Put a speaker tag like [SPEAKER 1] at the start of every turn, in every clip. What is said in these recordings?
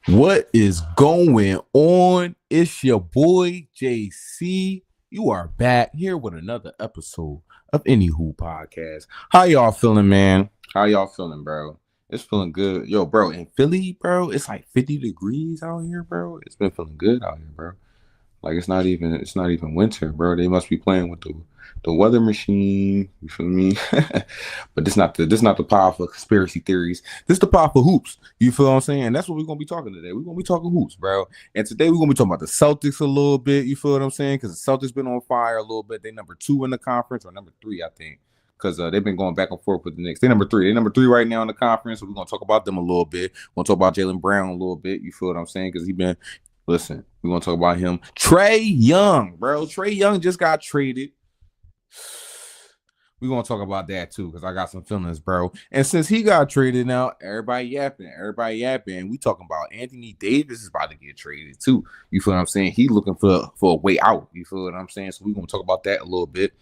[SPEAKER 1] What is going on? It's your boy JC. You are back here with another episode of Anywho Podcast. How y'all feeling, man? How y'all feeling, bro? It's feeling good. Yo, bro, in Philly, bro, it's like 50 degrees out here, bro. It's been feeling good out here, bro. Like it's not even winter, bro. They must be playing with the weather machine. You feel me? But this not the powerful conspiracy theories. This the powerful hoops. You feel what I'm saying? And that's what we're gonna be talking today. We're gonna be talking hoops, bro. And today we're gonna be talking about the Celtics a little bit. You feel what I'm saying? Because the Celtics been on fire a little bit. They number 2 in the conference, or number 3, I think. Because they've been going back and forth with the Knicks. They're number 3. They're number 3 right now in the conference. So we're gonna talk about them a little bit. We're gonna talk about Jaylen Brown a little bit. You feel what I'm saying? Because listen, we're going to talk about him. Trae Young, bro. Trae Young just got traded. We're going to talk about that, too, because I got some feelings, bro. And since he got traded now, everybody yapping. We talking about Anthony Davis is about to get traded, too. You feel what I'm saying? He looking for a way out. You feel what I'm saying? So we're going to talk about that a little bit.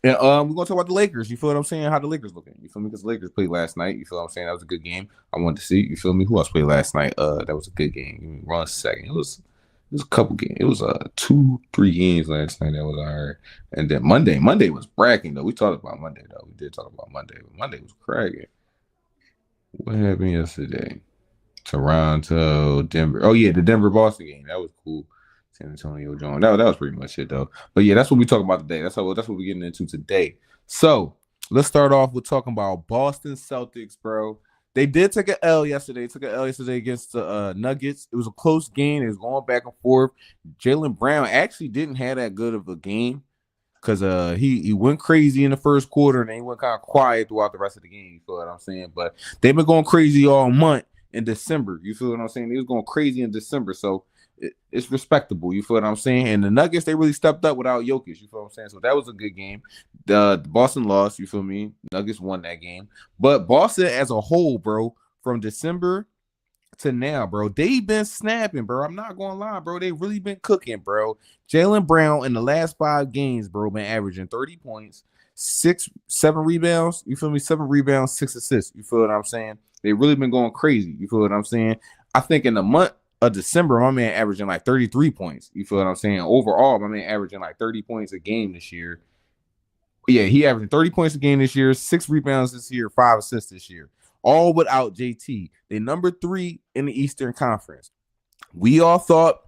[SPEAKER 1] And we're going to talk about the Lakers. You feel what I'm saying? How the Lakers looking. You feel me? Because the Lakers played last night. You feel what I'm saying? That was a good game. I wanted to see. You feel me? Who else played last night? That was a good game. Give me 1 second. It was a couple games. It was 2-3 games last night that was all right. And then Monday was bragging though. We talked about Monday though. We did talk about Monday, but Monday was cracking. What happened yesterday? Toronto, Denver. Oh yeah, the Denver Boston game. That was cool. San Antonio Jones. That was pretty much it though. But yeah, that's what we talking about today. That's what we're getting into today. So let's start off with talking about Boston Celtics, bro. They did take an L yesterday. They took an L yesterday against the Nuggets. It was a close game. It was going back and forth. Jaylen Brown actually didn't have that good of a game because he went crazy in the first quarter and then he went kind of quiet throughout the rest of the game. You feel what I'm saying? But they've been going crazy all month in December. You feel what I'm saying? They was going crazy in December. So it's respectable. You feel what I'm saying? And the Nuggets, they really stepped up without Jokic. You feel what I'm saying? So that was a good game. The Boston lost. You feel me? Nuggets won that game. But Boston as a whole, bro, from December to now, bro, they been snapping, bro. I'm not going to lie, bro. They really been cooking, bro. Jaylen Brown in the last 5 games, bro, been averaging 30 points, 7 rebounds. You feel me? 7 rebounds, 6 assists. You feel what I'm saying? They really been going crazy. You feel what I'm saying? I think in the month of December, my man averaging like 33 points. You feel what I'm saying? Overall, my man averaging like 30 points a game this year. Yeah, he averaging 30 points a game this year, 6 rebounds this year, 5 assists this year. All without JT. They number 3 in the Eastern Conference. We all thought,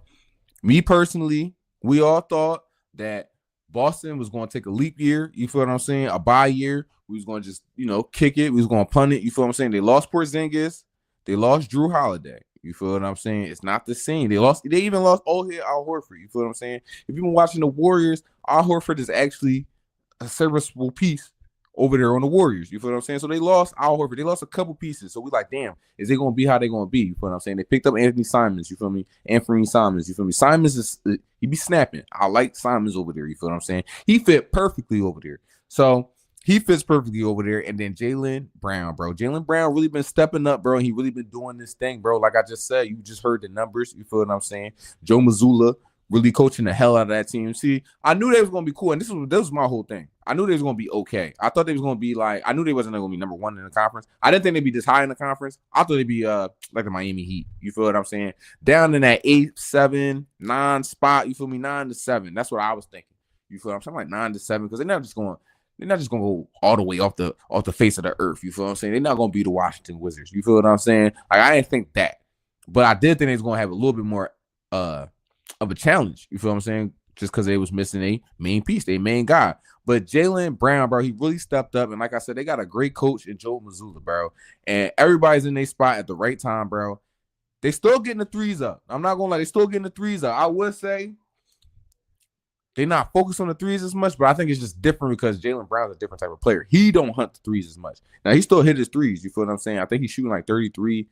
[SPEAKER 1] me personally, we all thought that Boston was going to take a leap year. You feel what I'm saying? A bye year. We was going to just, kick it. We was going to punt it. You feel what I'm saying? They lost Porzingis. They lost Drew Holiday. You feel what I'm saying? It's not the same. They even lost Al Horford. You feel what I'm saying? If you've been watching the Warriors, Al Horford is actually a serviceable piece over there on the Warriors. You feel what I'm saying? So they lost Al Horford. They lost a couple pieces. So we like, damn, is they going to be how they going to be? You feel what I'm saying? They picked up Anthony Simons. You feel me? Anthony Simons. You feel me? Simons he be snapping. I like Simons over there. You feel what I'm saying? He fit perfectly over there. So he fits perfectly over there. And then Jaylen Brown, bro. Jaylen Brown really been stepping up, bro. He really been doing this thing, bro. Like I just said, you just heard the numbers. You feel what I'm saying? Joe Mazzulla really coaching the hell out of that team. See, I knew they was going to be cool. And this was my whole thing. I knew they was going to be okay. I thought they was going to be like, I knew they wasn't going to be number 1 in the conference. I didn't think they'd be this high in the conference. I thought they'd be like the Miami Heat. You feel what I'm saying? Down in that 8, 7, 9 spot. You feel me? 9 to 7. That's what I was thinking. You feel what I'm saying? Like 9 to 7 because they're not just going to go all the way off the face of the earth. You feel what I'm saying? They're not going to be the Washington Wizards. You feel what I'm saying? Like I didn't think that. But I did think they was going to have a little bit more of a challenge. You feel what I'm saying? Just because they was missing a main piece, they main guy. But Jaylen Brown, bro, he really stepped up. And like I said, they got a great coach in Joe Mazzulla, bro. And everybody's in their spot at the right time, bro. They still getting the threes up. I'm not going to lie. They still getting the threes up. I would say they're not focused on the threes as much, but I think it's just different because Jaylen Brown's a different type of player. He don't hunt the threes as much. Now, he still hit his threes. You feel what I'm saying? I think he's shooting like 38%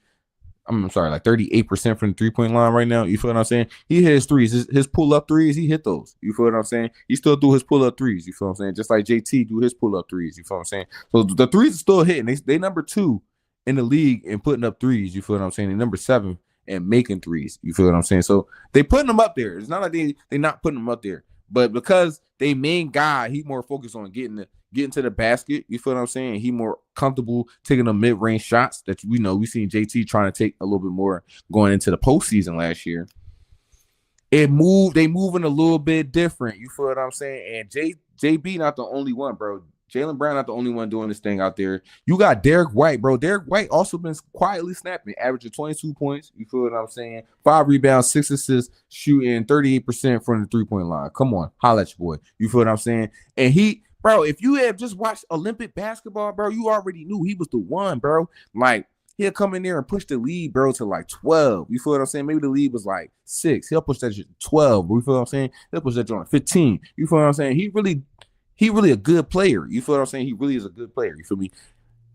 [SPEAKER 1] from the 3-point line right now. You feel what I'm saying? He hit his threes. His pull-up threes, he hit those. You feel what I'm saying? He still do his pull-up threes. You feel what I'm saying? Just like JT do his pull-up threes. You feel what I'm saying? So the threes are still hitting. They number 2 in the league and putting up threes. You feel what I'm saying? They number 7 and making threes. You feel what I'm saying? So they putting them up there. It's not like they not putting them up there. But because they main guy, he more focused on getting getting to the basket. You feel what I'm saying? He more comfortable taking the mid-range shots that we seen JT trying to take a little bit more going into the postseason last year. They moving a little bit different. You feel what I'm saying? And JB not the only one, bro. Jaylen Brown not the only one doing this thing out there. You got Derek White, bro. Derek White also been quietly snapping, averaging 22 points. You feel what I'm saying? 5 rebounds, 6 assists, shooting 38% from the three-point line. Come on, holla at your boy. You feel what I'm saying? And bro, if you have just watched Olympic basketball, bro, you already knew he was the one, bro. Like, he'll come in there and push the lead, bro, to like 12. You feel what I'm saying? Maybe the lead was like 6. He'll push that shit to 12. You feel what I'm saying? He'll push that joint to 15. You feel what I'm saying? He really a good player. You feel what I'm saying? He really is a good player. You feel me?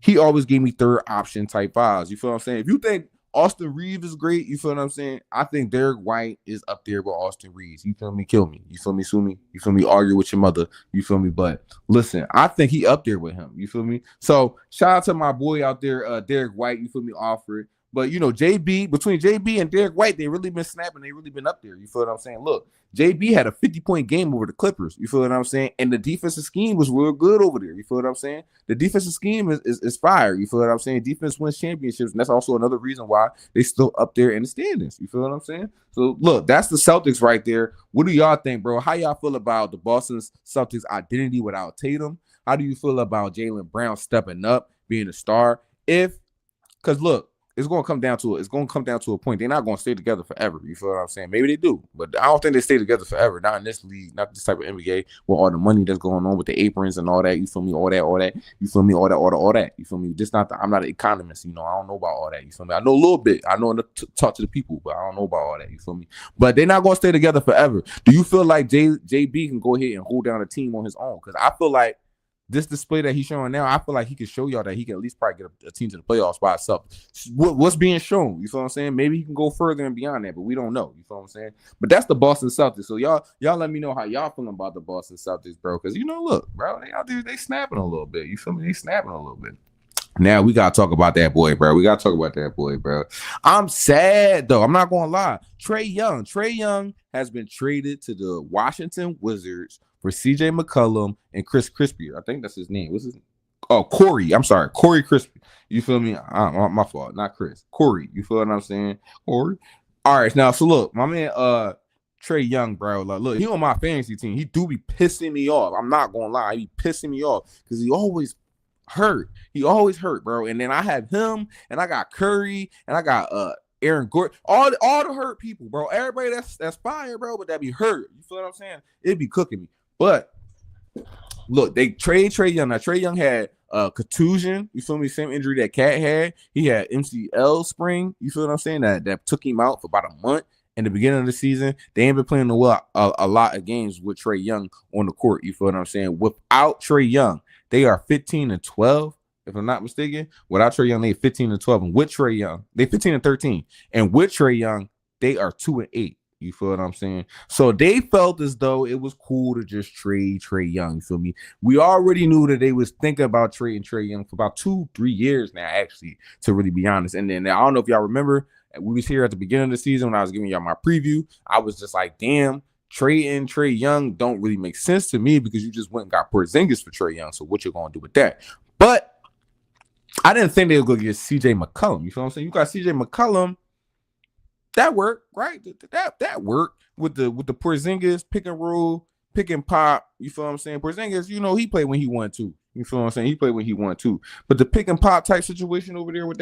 [SPEAKER 1] He always gave me third option type vibes. You feel what I'm saying? If you think Austin Reeves is great, you feel what I'm saying? I think Derek White is up there with Austin Reeves. You feel me? Kill me. You feel me? Sue me? You feel me? Argue with your mother. You feel me? But listen, I think he up there with him. You feel me? So shout out to my boy out there, Derek White. You feel me? Offer. But, between JB and Derek White, they really been snapping. They really been up there. You feel what I'm saying? Look, JB had a 50-point game over the Clippers. You feel what I'm saying? And the defensive scheme was real good over there. You feel what I'm saying? The defensive scheme is fire. You feel what I'm saying? Defense wins championships, and that's also another reason why they still up there in the standings. You feel what I'm saying? So, look, that's the Celtics right there. What do y'all think, bro? How y'all feel about the Boston Celtics identity without Tatum? How do you feel about Jaylen Brown stepping up, being a star? Because, look, it's going to come down to a point. They're not going to stay together forever. You feel what I'm saying? Maybe they do, but I don't think they stay together forever. Not in this league, not this type of NBA with all the money that's going on with the aprons and all that. You feel me? All that. You feel me? All that. You feel me? I'm not an economist. I don't know about all that. You feel me? I know a little bit. I know to talk to the people, but I don't know about all that. You feel me? But they're not going to stay together forever. Do you feel like JB can go ahead and hold down a team on his own? Because I feel like this display that he's showing now, I feel like he can show y'all that he can at least probably get a team to the playoffs by itself. What's being shown? You feel what I'm saying? Maybe he can go further and beyond that, but we don't know. You feel what I'm saying? But that's the Boston Celtics. So y'all let me know how y'all feeling about the Boston Celtics, bro. Because look, bro, they snapping a little bit. You feel me? They snapping a little bit. Now we gotta talk about that boy, bro. I'm sad though. I'm not gonna lie. Trae Young has been traded to the Washington Wizards for CJ McCollum and Chris Crispy. I think that's his name. What's his name? Oh, Corey. I'm sorry. Corey Crispy. You feel me? My fault. Not Chris. Corey. You feel what I'm saying? Corey. All right. Now, so look, my man, Trae Young, bro. Like, look, he on my fantasy team. He do be pissing me off. I'm not going to lie. He be pissing me off because he always hurt. He always hurt, bro. And then I have him and I got Curry and I got Aaron Gordon, all the hurt people, bro. Everybody that's fire, bro, but that be hurt. You feel what I'm saying? It'd be cooking me. But look, they trade Trae Young. Now, Trae Young had contusion. You feel me? Same injury that Cat had. He had MCL sprain. You feel what I'm saying? That took him out for about a month. In the beginning of the season, they ain't been playing a lot of games with Trae Young on the court. You feel what I'm saying? Without Trae Young, they are 15-12. If I'm not mistaken, without Trae Young, they 15-12, and with Trae Young, they 15-13. And with Trae Young, they are 2-8. You feel what I'm saying? So they felt as though it was cool to just trade Trae Young. You feel me? We already knew that they was thinking about trading Trae Young for about 2-3 years now, actually, to really be honest. And then I don't know if y'all remember, we was here at the beginning of the season when I was giving y'all my preview. I was just like, damn, trading Trae Young don't really make sense to me because you just went and got Porzingis for Trae Young. So what you gonna do with that? But I didn't think they were gonna get CJ McCollum. You feel what I'm saying? You got CJ McCollum. That worked, right? That worked with the Porzingis pick and roll, pick and pop. You feel what I'm saying? Porzingis, he played when he wanted to. You feel what I'm saying? He played when he wanted to. But the pick and pop type situation over there with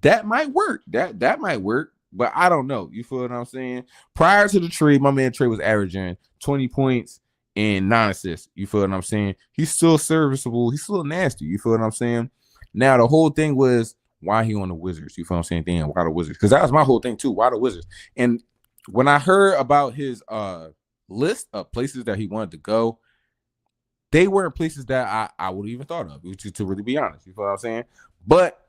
[SPEAKER 1] that might work. That might work, but I don't know. You feel what I'm saying? Prior to the trade, my man Trae was averaging 20 points and 9 assists. You feel what I'm saying? He's still serviceable. He's still nasty. You feel what I'm saying? Now the whole thing was, why he on the Wizards? You feel what I'm saying? Damn, why the Wizards? Because that was my whole thing too. Why the Wizards? And when I heard about his list of places that he wanted to go, they weren't places that I would have even thought of, to really be honest. You feel what I'm saying? But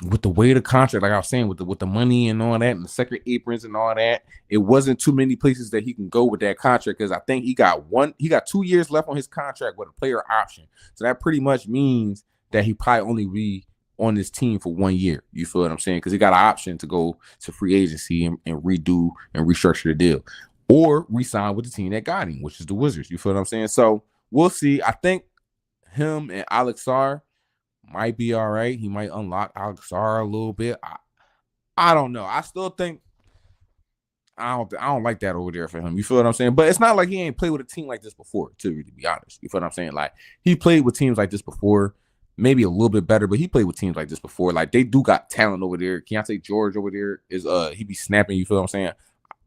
[SPEAKER 1] with the way the contract, like I was saying, with the money and all that, and the second aprons and all that, it wasn't too many places that he can go with that contract because I think he got 2 years left on his contract with a player option. So that pretty much means that he probably only be on this team for 1 year. You feel what I'm saying? Because he got an option to go to free agency and redo and restructure the deal, or re-sign with the team that got him, which is the Wizards. You feel what I'm saying? So we'll see. I think him and Alex Sarr might be all right. He might unlock Alex Sarr a little bit. I don't know. I still think I don't like that over there for him. You feel what I'm saying? But it's not like he ain't played with a team like this before, to really be honest. You feel what I'm saying? Like, he played with teams like this before, maybe a little bit better, but he played with teams like this before. Like, they do got talent over there. Keontae George over there is he be snapping. You feel what I'm saying?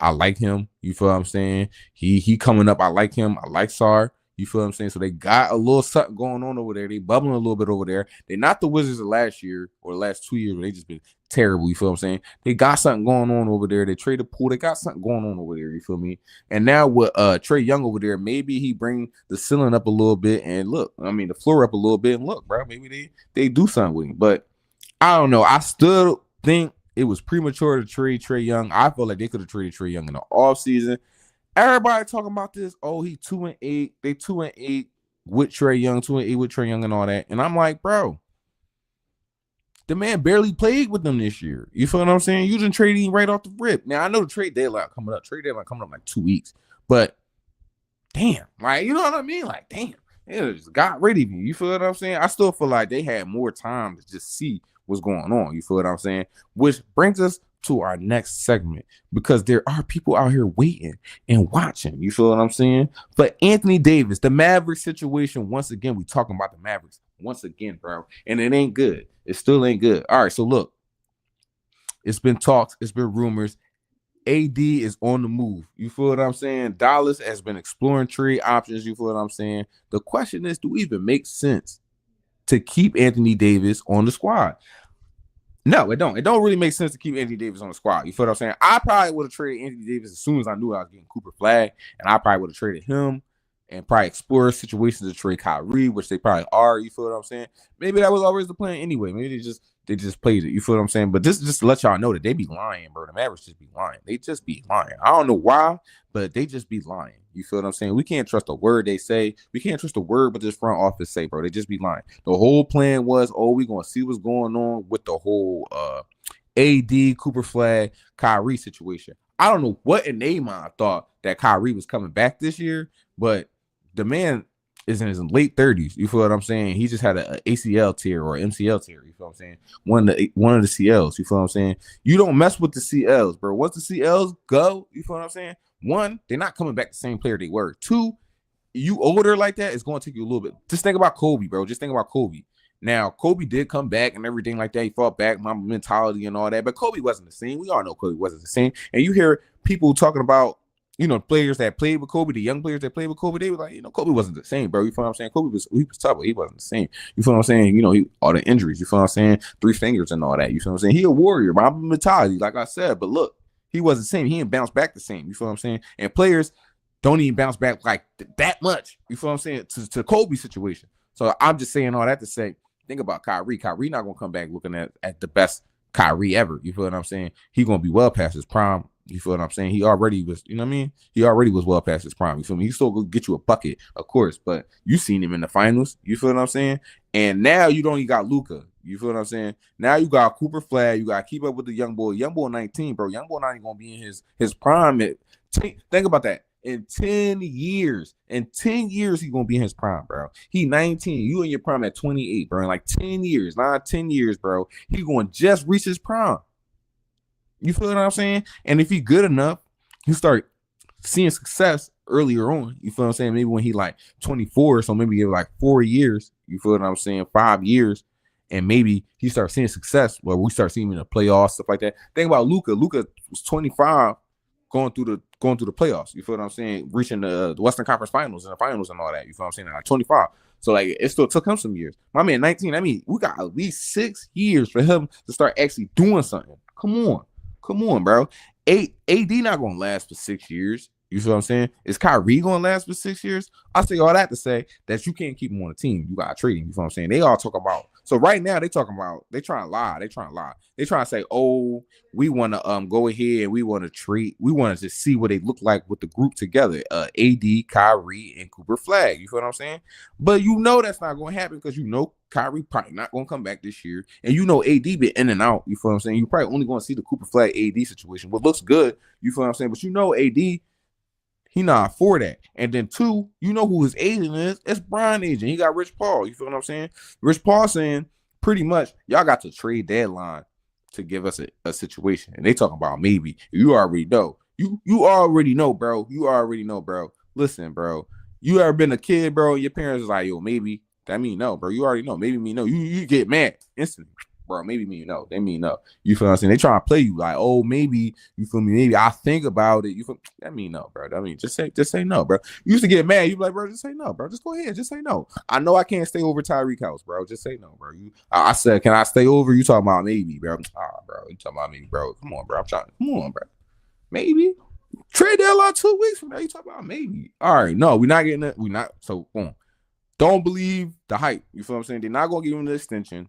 [SPEAKER 1] I like him. You feel what I'm saying? He coming up. I like him. I like Sarr. You feel what I'm saying? So they got a little something going on over there. They bubbling a little bit over there. They're not the Wizards of last year or the last 2 years where they just been terrible. You feel what I'm saying? They got something going on over there. They traded Poole. They got something going on over there. You feel me? And now with Trae Young over there, maybe he bring the ceiling up a little bit and look. I mean, the floor up a little bit and look, bro. Maybe they do something with him. But I don't know. I still think it was premature to trade Trae Young. I feel like they could have traded Trae Young in the offseason. Everybody talking about this. Oh, he 2-8. They 2-8 with Trae Young, 2-8 with Trae Young and all that. And I'm like, bro, the man barely played with them this year. You feel what I'm saying? You just traded him right off the rip. Now, I know the trade deadline coming up. Trade deadline coming up like 2 weeks. But damn, like, you know what I mean? Like, damn, it just got rid of you. You feel what I'm saying? I still feel like they had more time to just see what's going on. You feel what I'm saying? Which brings us to our next segment, because there are people out here waiting and watching. You feel what I'm saying? But Anthony Davis, the Mavericks situation, once again, we talking about the Mavericks once again, bro. And it ain't good. It still ain't good. All right, so look, it's been talks, it's been rumors. AD is on the move. You feel what I'm saying? Dallas has been exploring trade options. You feel what I'm saying? The question is, do it even make sense to keep Anthony Davis on the squad? No, it don't. It don't really make sense to keep Anthony Davis on the squad. You feel what I'm saying? I probably would have traded Anthony Davis as soon as I knew I was getting Cooper Flag, and I probably would have traded him and probably explore situations to trade Kyrie, which they probably are. You feel what I'm saying? Maybe that was always the plan anyway. Maybe they just played it. You feel what I'm saying? But this is just to let y'all know that they be lying, bro. The Mavericks just be lying. They just be lying. I don't know why, but they just be lying. You feel what I'm saying? We can't trust a word they say. We can't trust a word but this front office say, bro. They just be lying. The whole plan was, we're going to see what's going on with the whole AD, Cooper Flag, Kyrie situation. I don't know what in their mind thought that Kyrie was coming back this year, but the man is in his late 30s. You feel what I'm saying? He just had an ACL tear or MCL tear. You feel what I'm saying? One of the CLs. You feel what I'm saying? You don't mess with the CLs, bro. Once the CLs go, you feel what I'm saying? One, they're not coming back the same player they were. Two, you older like that, it's going to take you a little bit. Just think about Kobe, bro. Just think about Kobe. Now, Kobe did come back and everything like that. He fought back, my mentality and all that. But Kobe wasn't the same. We all know Kobe wasn't the same. And you hear people talking about, players that played with Kobe, the young players that played with Kobe, they were like, Kobe wasn't the same, bro. You feel what I'm saying? Kobe was tough, but he wasn't the same. You feel what I'm saying? All the injuries, you feel what I'm saying? 3 fingers and all that. You feel what I'm saying? He a warrior, my mentality, like I said. But look, he wasn't the same. He didn't bounce back the same. You feel what I'm saying? And players don't even bounce back like that much. You feel what I'm saying? To Kobe's situation. So I'm just saying all that to say, think about Kyrie. Kyrie not going to come back looking at the best Kyrie ever. You feel what I'm saying? He going to be well past his prime. You feel what I'm saying? He already was, you know what I mean? He already was well past his prime. You feel me? He still going to get you a bucket, of course, but you seen him in the finals. You feel what I'm saying? And now you got Luka. You feel what I'm saying? Now you got Cooper Flag. You got to keep up with the young boy. Young boy 19, bro. Young boy not even going to be in his prime. Think about that. In 10 years, he's going to be in his prime, bro. He 19. You in your prime at 28, bro. In like 10 years, 10 years, bro. He going to just reach his prime. You feel what I'm saying? And if he good enough, he start seeing success earlier on. You feel what I'm saying? Maybe when he like 24, so maybe give like 4 years. You feel what I'm saying? 5 years. And maybe he starts seeing success where we start seeing him in the playoffs, stuff like that. Think about Luka. Luka was 25 going through the playoffs. You feel what I'm saying? Reaching the Western Conference Finals and the finals and all that. You feel what I'm saying? Like 25. So like it still took him some years. My man 19. I mean, we got at least 6 years for him to start actually doing something. Come on, bro. AD not gonna last for 6 years. You feel what I'm saying? Is Kyrie gonna last for 6 years? I say all that to say that you can't keep him on the team. You gotta trade him. You feel what I'm saying? They all talk about. So right now they talking about. They trying to lie. They trying to say, we want to go ahead and we want to trade. We want to just see what they look like with the group together. AD, Kyrie, and Cooper Flag. You feel what I'm saying? But that's not gonna happen because Kyrie probably not gonna come back this year, and AD been in and out. You feel what I'm saying? You probably only gonna see the Cooper Flag AD situation, what looks good. You feel what I'm saying? But AD. He not for that. And then 2, you know who his agent is? It's Brian agent. He got Rich Paul. You feel what I'm saying? Rich Paul saying pretty much y'all got to trade deadline to give us a situation. And they talking about maybe. You already know. You already know, bro. You already know, bro. Listen, bro. You ever been a kid, bro? Your parents was like, yo, maybe. That mean no, bro. You already know. Maybe me no. You get mad instantly. Bro, maybe me no. They mean no. You feel what I'm saying? They trying to play you like, oh, maybe, you feel me? Maybe I think about it. You feel that mean no, bro. I mean, just say no, bro. You used to get mad. You be like, bro, just say no, bro. Just go ahead. Just say no. I know I can't stay over Tyreek house, bro. Just say no, bro. I said, can I stay over? You talking about maybe, bro. Bro. You talking about me, bro. Come on, bro. Come on, bro. Maybe. Trade deadline 2 weeks from now. You talking about maybe. All right. No, we're not getting it. We're not. So, don't believe the hype. You feel what I'm saying? They're not going to give him the extension.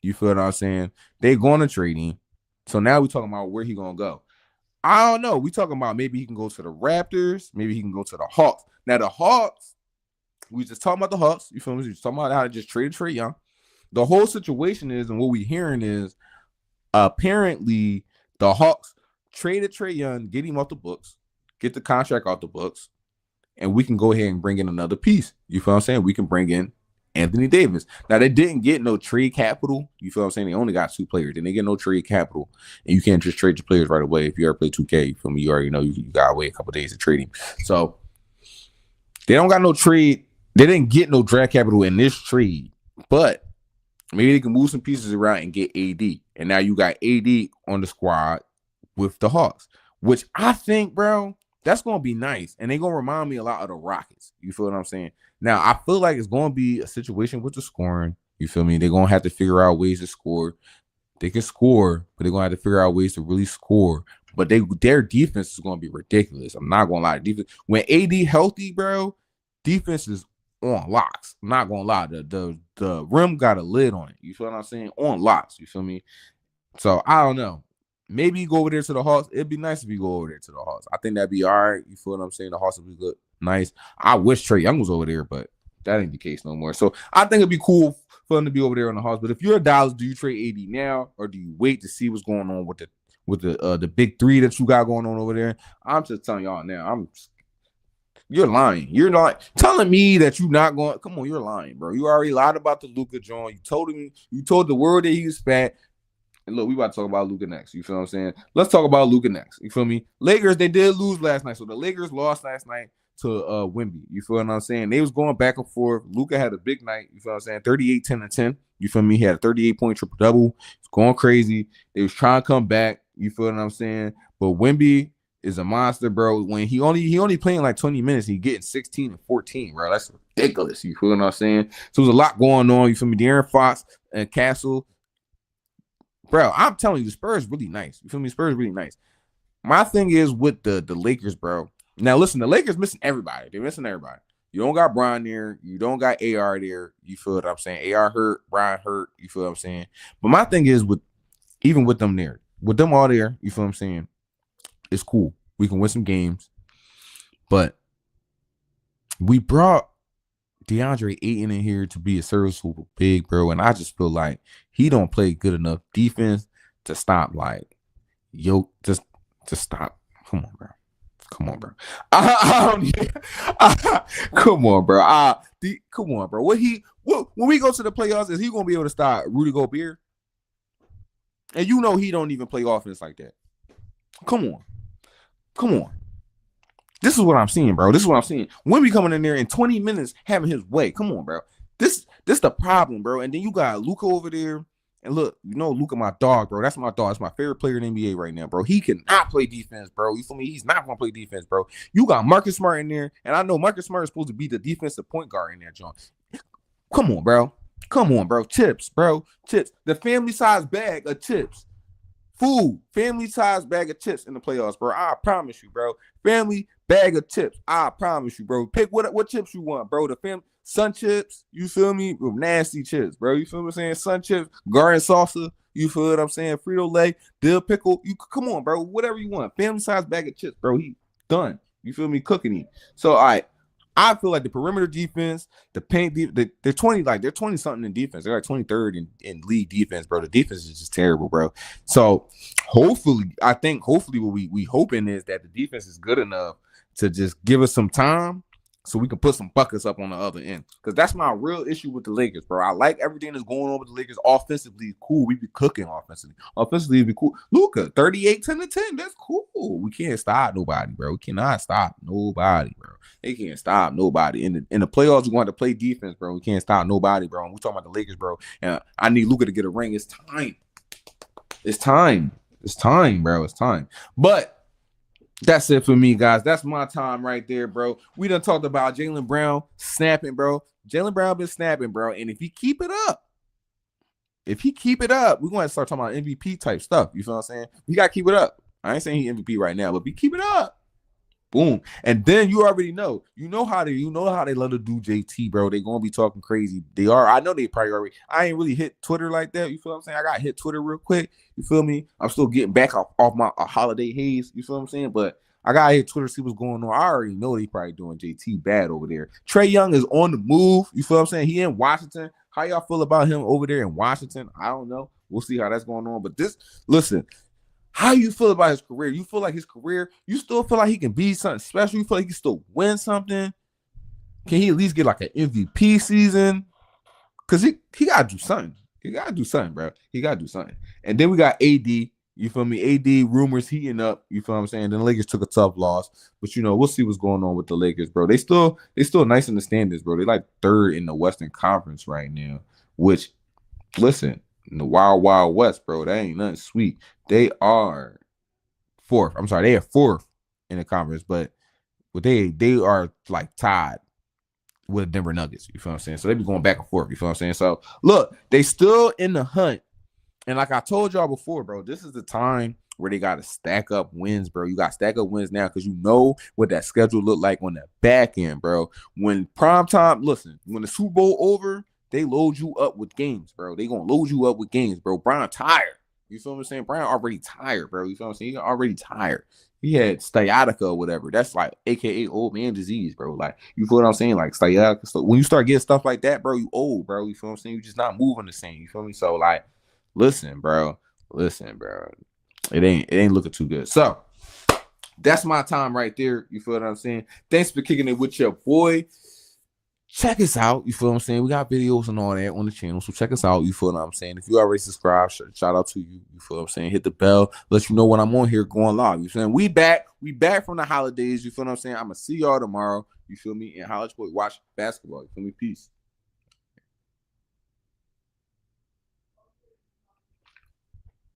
[SPEAKER 1] You feel what I'm saying? They're going to trade him. So now we're talking about where he going to go. I don't know. We talking about maybe he can go to the Raptors. Maybe he can go to the Hawks. Now, the Hawks, we just talking about the Hawks. You feel me? We just talking about how to just trade Trae Young. The whole situation is, and what we hearing is, apparently the Hawks traded Trae Young, get him off the books, get the contract off the books, and we can go ahead and bring in another piece. You feel what I'm saying? We can bring in Anthony Davis. Now, they didn't get no trade capital. You feel what I'm saying? They only got 2 players. Then they get no trade capital. And you can't just trade your players right away. If you ever play 2K, you feel me? You already know you got to wait a couple days to trade him. So, they don't got no trade. They didn't get no draft capital in this trade. But maybe they can move some pieces around and get AD. And now you got AD on the squad with the Hawks. Which I think, bro, that's going to be nice. And they're going to remind me a lot of the Rockets. You feel what I'm saying? Now, I feel like it's going to be a situation with the scoring. You feel me? They're going to have to figure out ways to score. They can score, but they're going to have to figure out ways to really score. But their defense is going to be ridiculous. I'm not going to lie. Defense, when AD healthy, bro, defense is on locks. I'm not going to lie. The rim got a lid on it. You feel what I'm saying? On locks. You feel me? So, I don't know. Maybe you go over there to the Hawks. It'd be nice if you go over there to the Hawks. I think that'd be all right. You feel what I'm saying? The Hawks would be good. Nice. I wish Trae Young was over there, but that ain't the case no more. So I think it'd be cool for him to be over there on the Hawks. But if you're a Dallas, do you trade AD now, or do you wait to see what's going on with the big 3 that you got going on over there? I'm just telling y'all now. You're lying. You're not telling me that you're not going. Come on, you're lying, bro. You already lied about the Luka John. You told the world that he was fat. And look, we about to talk about Luka next. You feel what I'm saying? Let's talk about Luka next. You feel me? Lakers, they did lose last night. So the Lakers lost last night to Wemby. You feel what I'm saying? They was going back and forth. Luka had a big night. You feel what I'm saying? 38, 10, and 10. You feel me? He had a 38-point triple-double. It's going crazy. They was trying to come back. You feel what I'm saying? But Wemby is a monster, bro. When he only playing like 20 minutes, he getting 16 and 14, bro. That's ridiculous. You feel what I'm saying? So there's a lot going on. You feel me? De'Aaron Fox and Castle. Bro, I'm telling you, the Spurs really nice. You feel me? Spurs really nice. My thing is with the Lakers, bro. Now, listen, the Lakers missing everybody. They're missing everybody. You don't got Brian there. You don't got AR there. You feel what I'm saying? AR hurt. Brian hurt. You feel what I'm saying? But my thing is even with them there, with them all there, you feel what I'm saying? It's cool. We can win some games. But we brought DeAndre Ayton in here to be a serviceable big, bro, and I just feel like he don't play good enough defense to stop, like, just to stop. Come on, bro. Come on, bro. Come on, bro. Come on, bro. When we go to the playoffs, is he gonna be able to stop Rudy Gobert? And you know he don't even play offense like that. Come on. This is what I'm seeing, bro. This is what I'm seeing. Wemby coming in there in 20 minutes having his way. Come on, bro. This the problem, bro. And then you got Luka over there. And look, you know Luka, my dog, bro. That's my dog. That's my favorite player in the NBA right now, bro. He cannot play defense, bro. You feel me? He's not going to play defense, bro. You got Marcus Smart in there. And I know Marcus Smart is supposed to be the defensive point guard in there, John. Come on, bro. Chips, bro. Chips. The family-sized bag of chips. Food. Family-sized bag of chips in the playoffs, bro. I promise you, bro. Family bag of chips. I promise you, bro. Pick what chips you want, bro. The family Sun chips, you feel me? Nasty chips, bro. You feel what I'm saying? Sun chips, garden salsa, you feel what I'm saying? Frito-Lay, dill pickle. You come on, bro. Whatever you want. Family size bag of chips, bro. He done. You feel me? Cooking it. So, all right. I feel like the perimeter defense, the paint, they're 20 something in defense. They're like 23rd in league defense, bro. The defense is just terrible, bro. So hopefully what we hoping is that the defense is good enough to just give us some time so we can put some buckets up on the other end. Because that's my real issue with the Lakers, bro. I like everything that's going on with the Lakers. Offensively, cool. We be cooking offensively. Offensively, it'd be cool. Luka, 38, 10 to 10. That's cool. We can't stop nobody, bro. We cannot stop nobody, bro. They can't stop nobody. In the playoffs, we want to play defense, bro. We can't stop nobody, bro. And we're talking about the Lakers, bro. And I need Luka to get a ring. It's time. It's time. It's time, bro. It's time. But that's it for me, guys. That's my time right there, bro. We done talked about Jaylen Brown snapping, bro. Jaylen Brown been snapping, bro. And if he keep it up, we're going to start talking about MVP type stuff. You feel what I'm saying? We got to keep it up. I ain't saying he MVP right now, but if he keep it up, boom. And then you already know. You know how they love to do JT, bro. They gonna be talking crazy. They are. I know they probably already. I ain't really hit Twitter like that. You feel what I'm saying? I got hit Twitter real quick. You feel me? I'm still getting back off my holiday haze. You feel what I'm saying? But I got to hit Twitter to see what's going on. I already know they probably doing JT bad over there. Trae Young is on the move. You feel what I'm saying? He in Washington. How y'all feel about him over there in Washington? I don't know. We'll see how that's going on. But listen. How you feel about his career? You feel like his career, you still feel like he can be something special? You feel like he can still win something? Can he at least get like an MVP season? Because he got to do something. He got to do something, bro. He got to do something. And then we got AD. You feel me? AD rumors heating up. You feel what I'm saying? Then the Lakers took a tough loss. But, we'll see what's going on with the Lakers, bro. They still nice in the standings, bro. They like third in the Western Conference right now, which, listen, in the Wild Wild West, bro, that ain't nothing sweet. They are fourth. I'm sorry, they are fourth in the conference, but they are like tied with Denver Nuggets. You feel what I'm saying? So they be going back and forth. You feel what I'm saying? So look, they still in the hunt. And like I told y'all before, bro, this is the time where they got to stack up wins, bro. You got to stack up wins now because you know what that schedule look like on the back end, bro. When prime time, listen, when the Super Bowl over, they load you up with games, bro. They gonna load you up with games, bro. Brian tired. You feel what I'm saying? Brian already tired, bro. You feel what I'm saying? He already tired. He had sciatica or whatever. That's like AKA old man disease, bro. Like, you feel what I'm saying? Like sciatica. So when you start getting stuff like that, bro, you old, bro. You feel what I'm saying? You just not moving the same. You feel me? So like, listen, bro. It ain't looking too good. So that's my time right there. You feel what I'm saying? Thanks for kicking it with your boy. Check us out. You feel what I'm saying? We got videos and all that on the channel. So check us out. You feel what I'm saying? If you already subscribed, shout out to you. You feel what I'm saying? Hit the bell. Let you know when I'm on here going live. You feel what I'm saying? We back from the holidays. You feel what I'm saying? I'm going to see y'all tomorrow. You feel me? And Holla Boy, watch basketball. You feel me? Peace.